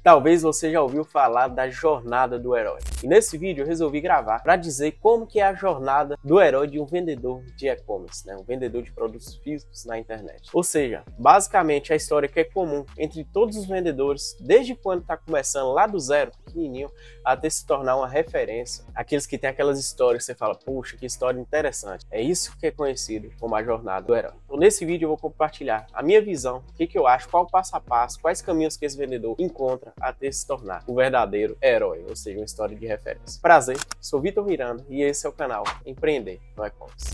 Talvez você já ouviu falar da jornada do herói. E nesse vídeo eu resolvi gravar para dizer como que é a jornada do herói de um vendedor de e-commerce, né? Um vendedor de produtos físicos na internet. Ou seja, basicamente a história que é comum entre todos os vendedores, desde quando está começando lá do zero, pequenininho, até se tornar uma referência. Aqueles que têm aquelas histórias que você fala, puxa, que história interessante. É isso que é conhecido como a jornada do herói. Então nesse vídeo eu vou compartilhar a minha visão, o que eu acho, qual o passo a passo, quais caminhos que esse vendedor encontra até se tornar o verdadeiro herói, ou seja, uma história de referência. Prazer, sou Vitor Miranda e esse é o canal Empreender no E-commerce.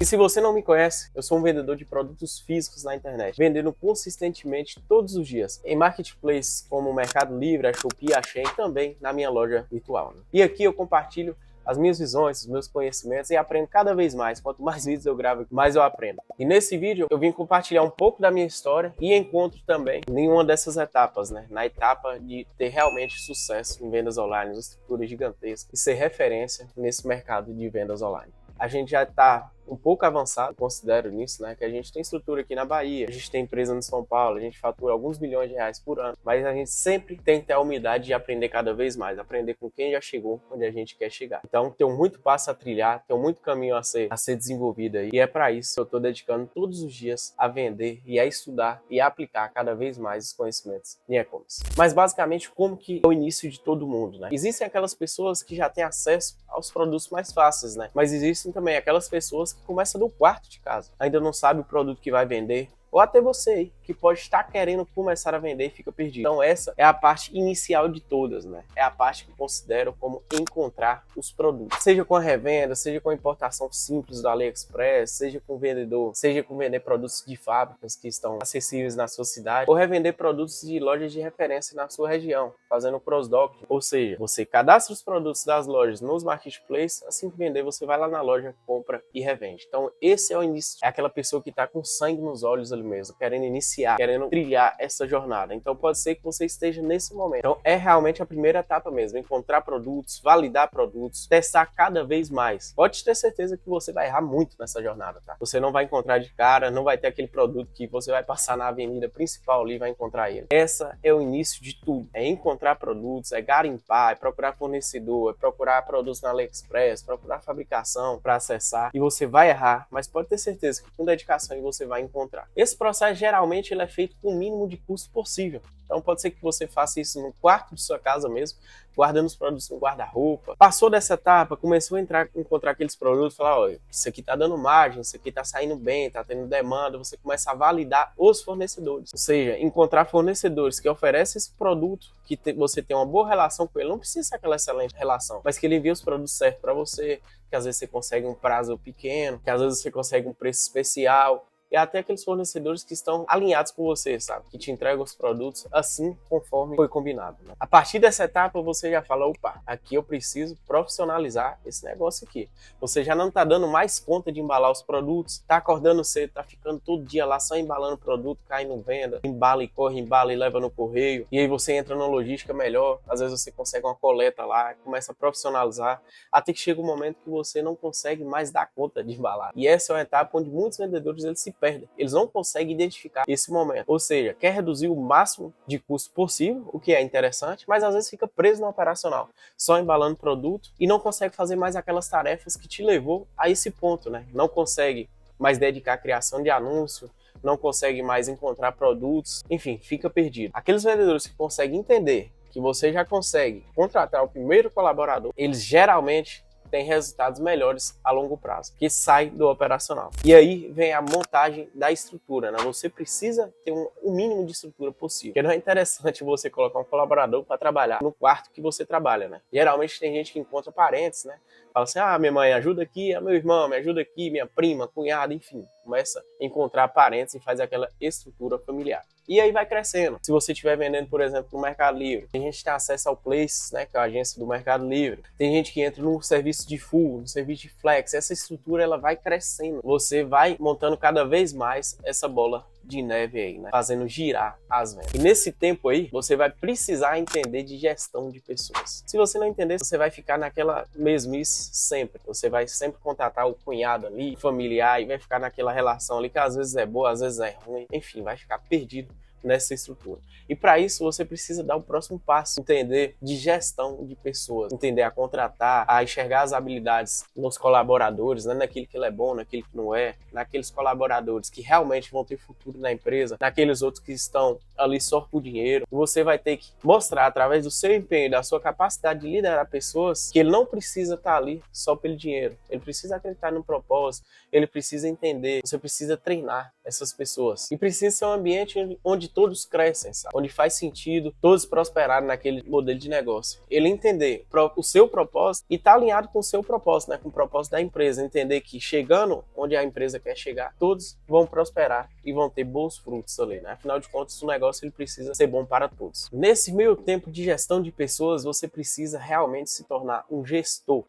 E se você não me conhece, eu sou um vendedor de produtos físicos na internet, vendendo consistentemente todos os dias em marketplaces como o Mercado Livre, a Shopee, a Shein e também na minha loja virtual. E aqui eu compartilho as minhas visões, os meus conhecimentos e aprendo cada vez mais. Quanto mais vídeos eu gravo, mais eu aprendo. E nesse vídeo eu vim compartilhar um pouco da minha história e encontro também nenhuma dessas etapas, né? Na etapa de ter realmente sucesso em vendas online, uma estrutura gigantesca e ser referência nesse mercado de vendas online. A gente já está um pouco avançado, considero nisso, né? Que a gente tem estrutura aqui na Bahia, a gente tem empresa no São Paulo, a gente fatura alguns milhões de reais por ano, mas a gente sempre tem que ter a humildade de aprender cada vez mais, aprender com quem já chegou onde a gente quer chegar. Então, tem muito passo a trilhar, tem muito caminho a ser desenvolvido aí, e é para isso que eu estou dedicando todos os dias a vender e a estudar e a aplicar cada vez mais os conhecimentos em e-commerce. Mas basicamente, como que é o início de todo mundo, né? Existem aquelas pessoas que já têm acesso aos produtos mais fáceis, né? Mas existem também aquelas pessoas que começam do quarto de casa, ainda não sabe o produto que vai vender, ou até você aí, que pode estar querendo começar a vender e fica perdido. Então essa é a parte inicial de todas, né? É a parte que eu considero como encontrar os produtos. Seja com a revenda, seja com a importação simples do AliExpress, seja com o vendedor, seja com vender produtos de fábricas que estão acessíveis na sua cidade, ou revender produtos de lojas de referência na sua região, fazendo cross-dock. Ou seja, você cadastra os produtos das lojas nos marketplaces, assim que vender, você vai lá na loja, compra e revende. Então esse é o início. É aquela pessoa que está com sangue nos olhos ali mesmo, querendo iniciar, querendo trilhar essa jornada. Então pode ser que você esteja nesse momento. Então é realmente a primeira etapa mesmo, encontrar produtos, validar produtos, testar cada vez mais. Pode ter certeza que você vai errar muito nessa jornada, tá? Você não vai encontrar de cara, não vai ter aquele produto que você vai passar na avenida principal ali e vai encontrar ele. Essa é o início de tudo. É encontrar produtos, é garimpar, é procurar fornecedor, é procurar produtos na AliExpress, procurar fabricação para acessar, e você vai errar, mas pode ter certeza que com dedicação você vai encontrar. Esse processo geralmente ele é feito com o mínimo de custo possível. Então pode ser que você faça isso no quarto de sua casa mesmo, guardando os produtos no guarda-roupa. Passou dessa etapa, começou a encontrar aqueles produtos, falar, olha, isso aqui tá dando margem, isso aqui tá saindo bem, tá tendo demanda, você começa a validar os fornecedores. Ou seja, encontrar fornecedores que oferecem esse produto, que você tem uma boa relação com ele, não precisa ser aquela excelente relação, mas que ele envia os produtos certos para você, que às vezes você consegue um prazo pequeno, que às vezes você consegue um preço especial, e até aqueles fornecedores que estão alinhados com você, sabe? Que te entregam os produtos assim conforme foi combinado, né? A partir dessa etapa você já fala, opa, aqui eu preciso profissionalizar esse negócio aqui. Você já não tá dando mais conta de embalar os produtos, tá acordando cedo, tá ficando todo dia lá só embalando produto, caindo venda, embala e corre, embala e leva no correio, e aí você entra numa logística melhor, às vezes você consegue uma coleta lá, começa a profissionalizar, até que chega um momento que você não consegue mais dar conta de embalar. E essa é uma etapa onde muitos vendedores eles se perdem. Eles não conseguem identificar esse momento. Ou seja, quer reduzir o máximo de custo possível, o que é interessante, mas às vezes fica preso no operacional, só embalando produto e não consegue fazer mais aquelas tarefas que te levou a esse ponto, né? Não consegue mais dedicar à criação de anúncio, não consegue mais encontrar produtos, enfim, fica perdido. Aqueles vendedores que conseguem entender que você já consegue contratar o primeiro colaborador, eles geralmente tem resultados melhores a longo prazo, que sai do operacional. E aí vem a montagem da estrutura, né? Você precisa ter o mínimo de estrutura possível, porque não é interessante você colocar um colaborador para trabalhar no quarto que você trabalha, né? Geralmente tem gente que encontra parentes, né? Fala assim, minha mãe ajuda aqui, meu irmão me ajuda aqui, minha prima, cunhada, enfim. Começa a encontrar parentes e faz aquela estrutura familiar. E aí vai crescendo. Se você estiver vendendo, por exemplo, no Mercado Livre, tem gente que tem acesso ao Place, né, que é a agência do Mercado Livre. Tem gente que entra no serviço de full, no serviço de flex. Essa estrutura ela vai crescendo. Você vai montando cada vez mais essa bola de neve aí, né? Fazendo girar as vendas. E nesse tempo aí, você vai precisar entender de gestão de pessoas. Se você não entender, você vai ficar naquela mesmice sempre. Você vai sempre contratar o cunhado ali, familiar, e vai ficar naquela relação ali que às vezes é boa, às vezes é ruim. Enfim, vai ficar perdido nessa estrutura. E para isso você precisa dar o próximo passo, entender de gestão de pessoas, entender a contratar, a enxergar as habilidades nos colaboradores, né, naquilo que ele é bom, naquilo que não é, naqueles colaboradores que realmente vão ter futuro na empresa, naqueles outros que estão ali só por dinheiro. Você vai ter que mostrar através do seu empenho, da sua capacidade de liderar pessoas, que ele não precisa estar ali só pelo dinheiro. Ele precisa acreditar no propósito, ele precisa entender, você precisa treinar essas pessoas. E precisa ser um ambiente onde todos crescem, sabe? Onde faz sentido todos prosperarem naquele modelo de negócio. Ele entender o seu propósito e estar alinhado com o seu propósito, né? Com o propósito da empresa. Entender que chegando onde a empresa quer chegar, todos vão prosperar e vão ter bons frutos ali, né? Afinal de contas, o negócio ele precisa ser bom para todos. Nesse meio tempo de gestão de pessoas, você precisa realmente se tornar um gestor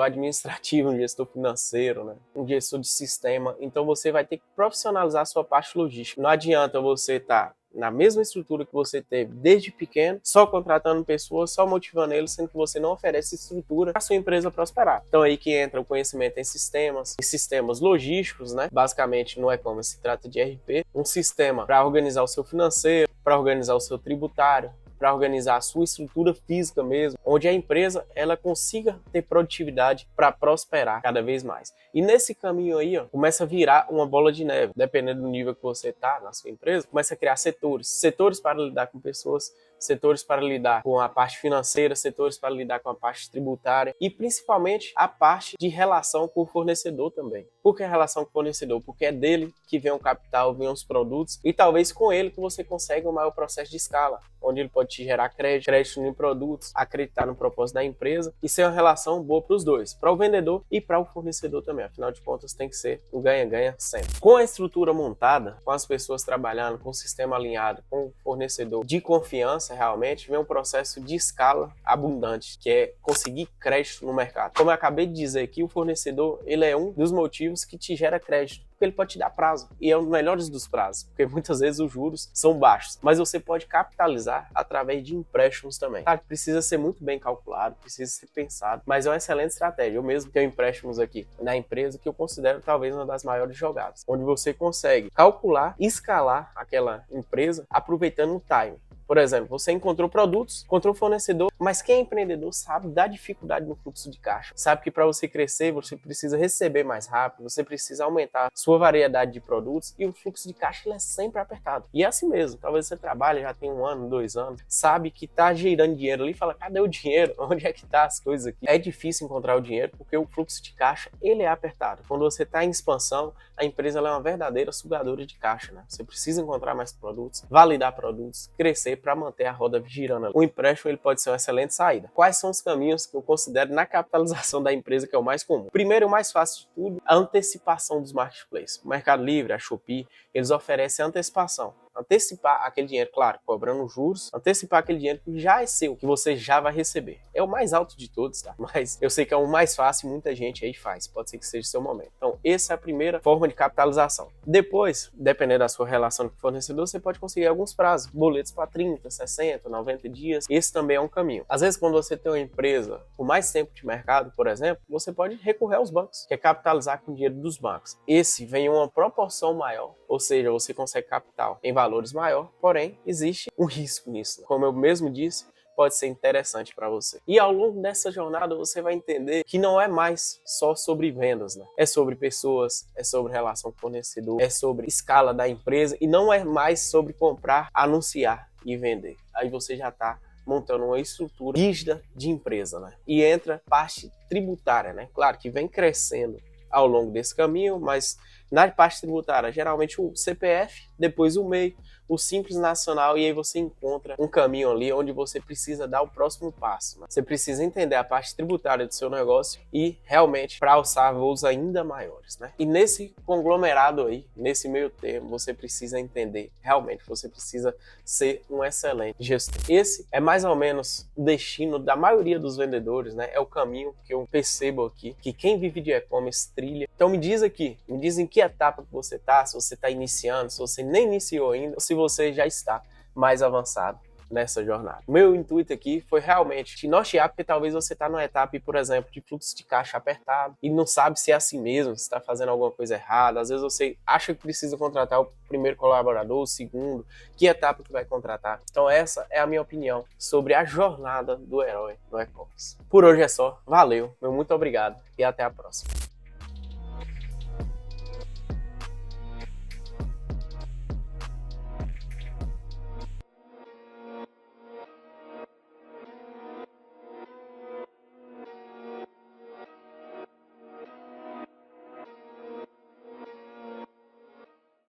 administrativo, um gestor financeiro, né? Um gestor de sistema. Então você vai ter que profissionalizar a sua parte logística. Não adianta você estar na mesma estrutura que você teve desde pequeno, só contratando pessoas, só motivando eles, sendo que você não oferece estrutura para a sua empresa prosperar. Então aí que entra o conhecimento em sistemas logísticos, né? Basicamente no e-commerce se trata de ERP, um sistema para organizar o seu financeiro, para organizar o seu tributário, para organizar a sua estrutura física mesmo, onde a empresa ela consiga ter produtividade para prosperar cada vez mais. E nesse caminho aí, ó, começa a virar uma bola de neve, dependendo do nível que você está na sua empresa, começa a criar setores para lidar com pessoas, setores para lidar com a parte financeira, setores para lidar com a parte tributária e principalmente a parte de relação com o fornecedor também. Por que a relação com o fornecedor? Porque é dele que vem o capital, vem os produtos e talvez com ele que você consegue um maior processo de escala, onde ele pode te gerar crédito em produtos, acreditar no propósito da empresa e ser uma relação boa para os dois, para o vendedor e para o fornecedor também. Afinal de contas, tem que ser um ganha-ganha sempre. Com a estrutura montada, com as pessoas trabalhando, com o sistema alinhado, com o fornecedor de confiança, realmente, vem um processo de escala abundante, que é conseguir crédito no mercado. Como eu acabei de dizer aqui, o fornecedor ele é um dos motivos que te gera crédito, porque ele pode te dar prazo, e é um dos melhores dos prazos, porque muitas vezes os juros são baixos, mas você pode capitalizar através de empréstimos também. Claro que precisa ser muito bem calculado, precisa ser pensado, mas é uma excelente estratégia. Eu mesmo tenho empréstimos aqui na empresa que eu considero talvez uma das maiores jogadas, onde você consegue calcular, escalar aquela empresa aproveitando o time. Por exemplo, você encontrou produtos, encontrou fornecedor, mas quem é empreendedor sabe da dificuldade no fluxo de caixa. Sabe que para você crescer, você precisa receber mais rápido, você precisa aumentar sua variedade de produtos e o fluxo de caixa ele é sempre apertado. E é assim mesmo, talvez você trabalhe, já tem 1 ano, 2 anos, sabe que está girando dinheiro ali e fala, cadê o dinheiro? Onde é que tá as coisas aqui? É difícil encontrar o dinheiro porque o fluxo de caixa ele é apertado. Quando você está em expansão, a empresa ela é uma verdadeira sugadora de caixa, né? Você precisa encontrar mais produtos, validar produtos, crescer para manter a roda girando. O empréstimo ele pode ser uma excelente saída. Quais são os caminhos que eu considero na capitalização da empresa que é o mais comum? Primeiro, o mais fácil de tudo, a antecipação dos marketplaces. O Mercado Livre, a Shopee, eles oferecem antecipação. Antecipar aquele dinheiro, claro, cobrando juros, antecipar aquele dinheiro que já é seu, que você já vai receber. É o mais alto de todos, tá? Mas eu sei que é o mais fácil e muita gente aí faz. Pode ser que seja o seu momento. Então, essa é a primeira forma de capitalização. Depois, dependendo da sua relação com o fornecedor, você pode conseguir alguns prazos, boletos para 30, 60, 90 dias. Esse também é um caminho. Às vezes, quando você tem uma empresa com mais tempo de mercado, por exemplo, você pode recorrer aos bancos, que é capitalizar com o dinheiro dos bancos. Esse vem em uma proporção maior, ou seja, você consegue capital em valores maior, porém, existe um risco nisso. Como eu mesmo disse, pode ser interessante para você. E ao longo dessa jornada você vai entender que não é mais só sobre vendas, né? É sobre pessoas, é sobre relação com o fornecedor, é sobre escala da empresa e não é mais sobre comprar, anunciar e vender. Aí você já está montando uma estrutura rígida de empresa, né? E entra parte tributária, né? Claro que vem crescendo ao longo desse caminho, mas na parte tributária, geralmente o CPF, depois o MEI, o Simples Nacional, e aí você encontra um caminho ali onde você precisa dar o próximo passo, né? Você precisa entender a parte tributária do seu negócio e realmente para alçar voos ainda maiores, né? E nesse conglomerado aí, nesse meio termo, você precisa entender, realmente, você precisa ser um excelente gestor. Esse é mais ou menos o destino da maioria dos vendedores, né? É o caminho que eu percebo aqui, que quem vive de e-commerce trilha. Então me diz aqui, me diz em que etapa que você tá, se você está iniciando, se você nem iniciou ainda, ou se você já está mais avançado nessa jornada. O meu intuito aqui foi realmente te nortear, porque talvez você está numa etapa, por exemplo, de fluxo de caixa apertado e não sabe se é assim mesmo, se está fazendo alguma coisa errada. Às vezes você acha que precisa contratar o primeiro colaborador, o segundo, que etapa que vai contratar. Então essa é a minha opinião sobre a jornada do herói no e-commerce. Por hoje é só, valeu, meu muito obrigado e até a próxima.